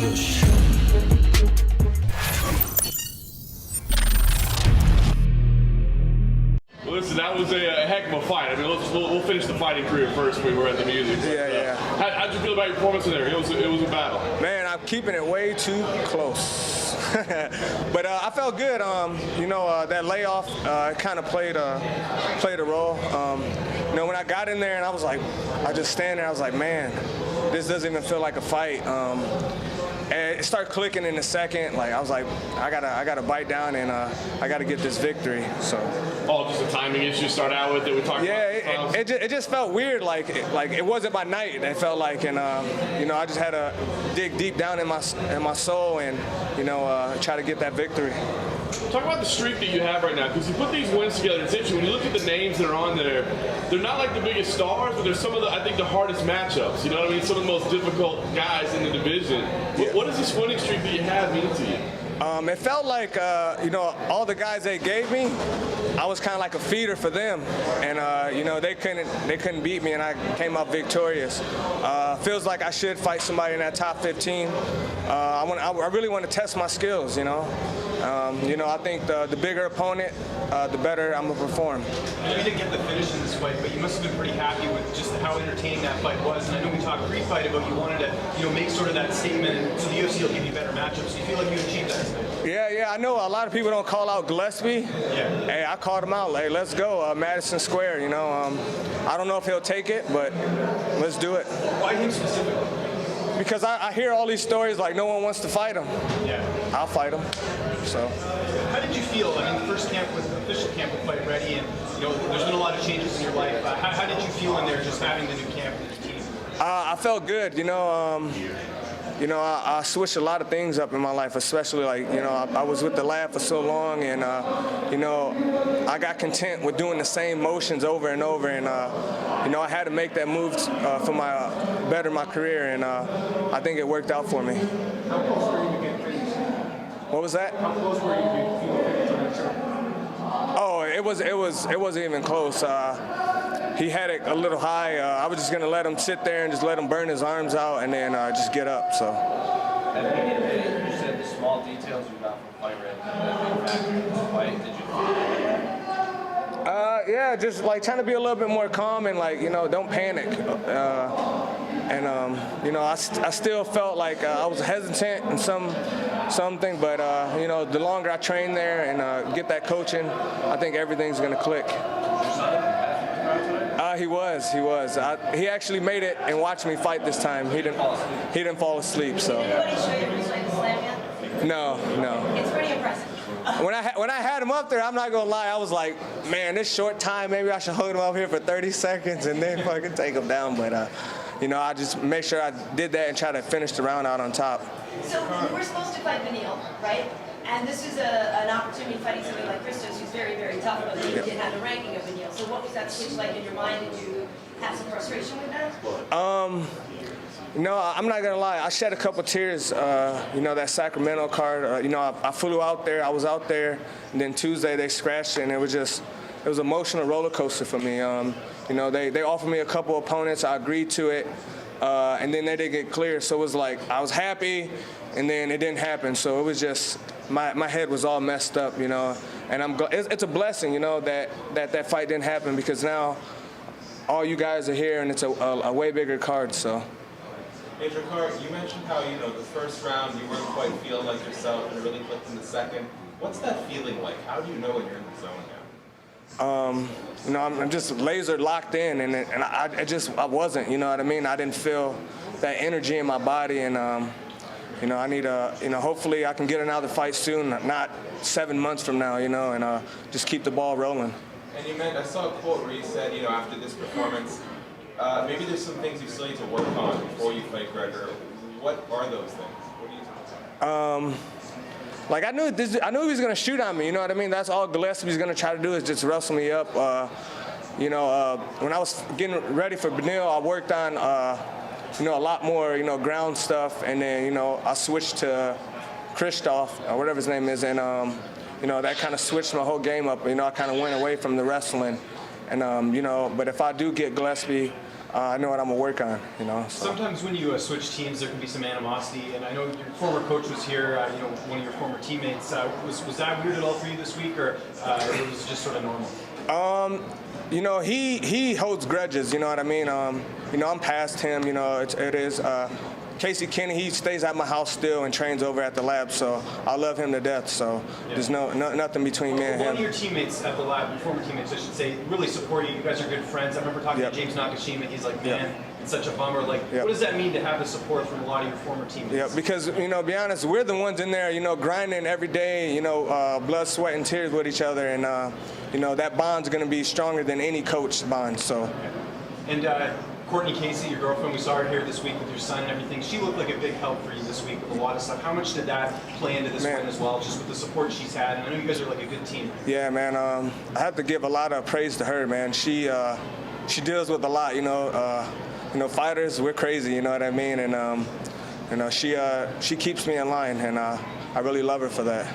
Listen, that was a heck of a fight. I mean, we'll finish the fighting career first when we're at the music. But, Yeah. How'd you feel about your performance in there? It was a battle. Man, I'm keeping it way too close. But I felt good. That layoff kind of played a role. When I got in there and I just stand there, I was like, man, this doesn't even feel like a fight. And it started clicking in a second. Like I was like, I gotta bite down and I gotta get this victory. So. Oh, just a timing issue to start out with that we talked about. Yeah, it just felt weird. Like it wasn't my night. It felt like, and I just had to dig deep down in my soul and try to get that victory. Talk about the streak that you have right now, because you put these wins together. It's interesting when you look at the names that are on there. They're not like the biggest stars, but they're some of the hardest matchups. You know what I mean? Some of the most difficult guys in the division. What does this winning streak that you have mean to you? It felt like all the guys they gave me, I was kind of like a feeder for them, and they couldn't beat me, and I came out victorious. Feels like I should fight somebody in that top 15. I really want to test my skills. I think the bigger opponent, the better I'm gonna perform. You didn't get the finish in this fight, but you must have been pretty happy with just how entertaining that fight was. And I know we talked pre-fight about you wanted to, make sort of that statement, so the UFC will give you better matchups. Do you feel like you achieved that? Yeah. I know a lot of people don't call out Gillespie. Yeah. Hey, I called him out. Hey, let's go, Madison Square. I don't know if he'll take it, but let's do it. Why him specifically? Because I hear all these stories like no one wants to fight him. Yeah. I'll fight him. So. How did you feel? I mean, the first camp was the official camp with Fight Ready, and there's been a lot of changes in your life. How did you feel in there, just having the new camp and the team? I felt good. I switched a lot of things up in my life, especially I was with the lab for so long, and I got content with doing the same motions over and over, and I had to make that move for better my career, and I think it worked out for me. How close were you to getting finished? What was that? How close were you to feel finished on that show? Oh, it wasn't even close. He had it a little high. I was just gonna let him sit there and just let him burn his arms out, and then just get up. So. At the beginning of it, you said the small details you got from Fight Ready that big factor in this fight. Did you feel yeah, just trying to be a little bit more calm and don't panic. I still felt like I was hesitant in something, but the longer I train there and get that coaching, I think everything's gonna click. He was. He actually made it and watched me fight this time. He didn't fall asleep. So. Did anybody show you when you played the slam yet? No. It's pretty impressive. When I had him up there, I'm not gonna lie, I was like, man, this short time, maybe I should hold him up here for 30 seconds and then fucking take him down. But I just make sure I did that and try to finish the round out on top. So you were supposed to fight Beneil, right? And this is an opportunity fighting somebody like Christos, who's very, very tough, but you didn't have the ranking of Beneil. So what was that switch like in your mind? Did you have some frustration with that? No, I'm not gonna lie. I shed a couple tears. That Sacramento card. I flew out there. I was out there, and then Tuesday they scratched it, and it was an emotional roller coaster for me. They offered me a couple opponents. I agreed to it, and then they didn't get clear. So it was like I was happy, and then it didn't happen. So it was just my head was all messed up, And it's a blessing, that fight didn't happen, because now all you guys are here, and it's a way bigger card. So. Hey, Drakkar, you mentioned how, the first round you weren't quite feeling like yourself and it really clicked in the second. What's that feeling like? How do you know when you're in the zone now? I'm just laser locked in, and I wasn't, you know what I mean? I didn't feel that energy in my body, and, I need hopefully I can get another fight soon, not 7 months from now, and just keep the ball rolling. And I saw a quote where you said, after this performance, maybe there's some things you still need to work on before you fight Gregor. What are those things? What are you talking about? I knew he was gonna shoot on me. You know what I mean? That's all Gillespie's gonna try to do, is just wrestle me up. When I was getting ready for Beneil, I worked on a lot more ground stuff, and then I switched to Christos or whatever his name is, and that kind of switched my whole game up. I kind of went away from the wrestling. And, but if I do get Gillespie, I know what I'm gonna work on. You know. So. Sometimes when you switch teams, there can be some animosity, and I know your former coach was here. One of your former teammates. Was that weird at all for you this week, or it was just sort of normal? He holds grudges. You know what I mean. I'm past him. You know, it is. Casey Kenny, he stays at my house still and trains over at the lab, so I love him to death. So there's nothing between me and him. One of your teammates at the lab, your former teammates, I should say, really support you. You guys are good friends. I remember talking to James Nakashima. He's like, man, it's such a bummer. Like, what does that mean to have the support from a lot of your former teammates? Yeah, because, be honest, we're the ones in there, grinding every day, blood, sweat, and tears with each other. And, that bond's going to be stronger than any coach bond. So. And Courtney Casey, your girlfriend, we saw her here this week with your son and everything. She looked like a big help for you this week with a lot of stuff. How much did that play into this win as well, just with the support she's had? And I know you guys are like a good team. Yeah, man. I have to give a lot of praise to her, man. She deals with a lot, fighters, we're crazy, you know what I mean? And, she keeps me in line, and I really love her for that.